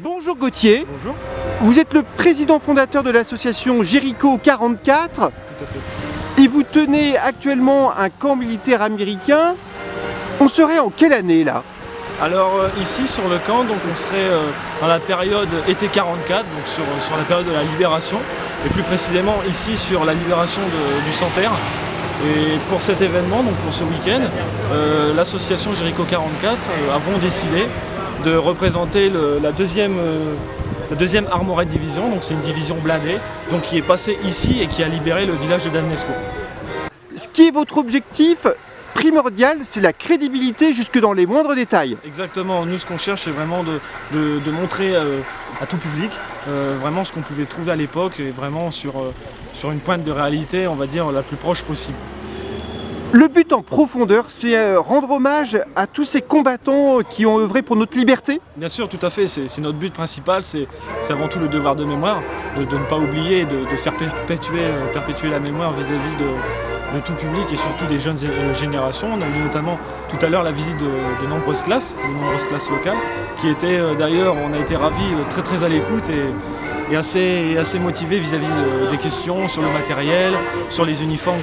Bonjour Gauthier. Bonjour. Vous êtes le président fondateur de l'association Jéricho 44. Tout à fait. Et vous tenez actuellement un camp militaire américain. On serait en quelle année là? Alors ici sur le camp, donc on serait dans la période été 44, donc sur la période de la libération, et plus précisément ici sur la libération du Santerre. Et pour cet événement, donc pour ce week-end, l'association Jéricho 44 avons décidé de représenter la deuxième Armored Division, donc c'est une division blindée, donc qui est passée ici et qui a libéré le village de Danesco. Ce qui est votre objectif primordial, c'est la crédibilité jusque dans les moindres détails. Exactement, nous ce qu'on cherche c'est vraiment de montrer à tout public vraiment ce qu'on pouvait trouver à l'époque et vraiment sur une pointe de réalité, on va dire, la plus proche possible. Le but en profondeur, c'est rendre hommage à tous ces combattants qui ont œuvré pour notre liberté. Bien sûr, tout à fait, c'est notre but principal, c'est avant tout le devoir de mémoire, de ne pas oublier, de faire perpétuer la mémoire vis-à-vis de tout public et surtout des jeunes générations. On a eu notamment tout à l'heure la visite de nombreuses classes locales, qui étaient d'ailleurs, on a été ravis, très à l'écoute et assez motivés vis-à-vis des questions sur le matériel, sur les uniformes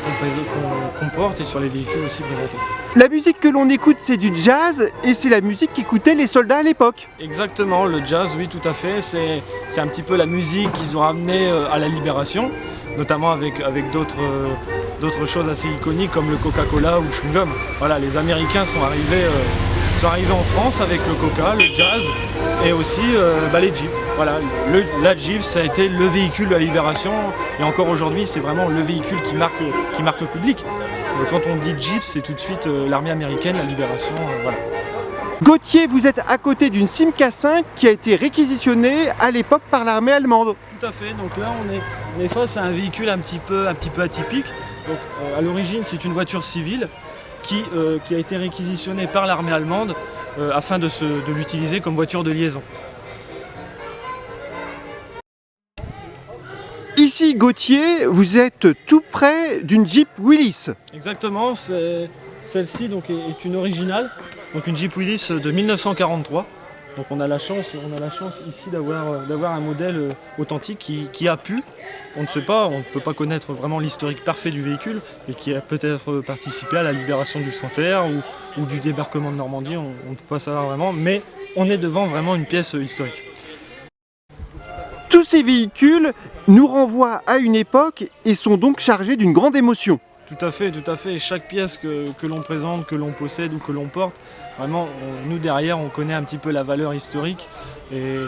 qu'on porte et sur les véhicules aussi présentés. La musique que l'on écoute, c'est du jazz et c'est la musique qu'écoutaient les soldats à l'époque. Exactement, le jazz, oui, tout à fait. C'est un petit peu la musique qu'ils ont amenée à la libération, notamment avec d'autres choses assez iconiques comme le Coca-Cola ou le chewing-gum. Voilà, les Américains sont arrivés en France avec le Coca, le jazz et aussi les Jeeps. Voilà, la Jeep, ça a été le véhicule de la libération et encore aujourd'hui, c'est vraiment le véhicule qui marque le public. Quand on dit Jeep, c'est tout de suite l'armée américaine, la libération, voilà. Gauthier, vous êtes à côté d'une Simca 5 qui a été réquisitionnée à l'époque par l'armée allemande. Tout à fait, donc là on est face à un véhicule un petit peu atypique. Donc à l'origine c'est une voiture civile qui a été réquisitionnée par l'armée allemande afin de l'utiliser comme voiture de liaison. Ici, Gauthier, vous êtes tout près d'une Jeep Willys. Exactement, celle-ci donc est une originale, donc une Jeep Willys de 1943. Donc on a la chance ici d'avoir un modèle authentique qui a pu, on ne sait pas, on ne peut pas connaître vraiment l'historique parfait du véhicule, et qui a peut-être participé à la libération du Santerre ou du débarquement de Normandie, on ne peut pas savoir vraiment, mais on est devant vraiment une pièce historique. Tous ces véhicules nous renvoient à une époque et sont donc chargés d'une grande émotion. Tout à fait. Chaque pièce que l'on présente, que l'on possède ou que l'on porte, vraiment, nous derrière, on connaît un petit peu la valeur historique. Et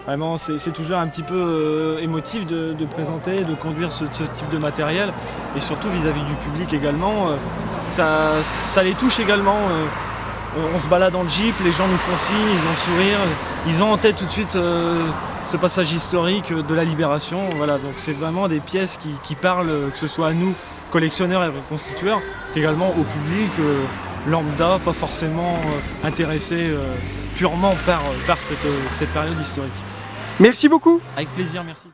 vraiment, c'est toujours un petit peu émotif de présenter, de conduire ce type de matériel. Et surtout vis-à-vis du public également, ça les touche également. On se balade dans le Jeep, les gens nous font signe, ils ont le sourire, ils ont en tête tout de suite ce passage historique de la libération. Voilà, donc c'est vraiment des pièces qui parlent, que ce soit à nous, collectionneurs et reconstitueurs, qu'également au public lambda, pas forcément intéressé purement par cette période historique. Merci beaucoup. Avec plaisir, merci.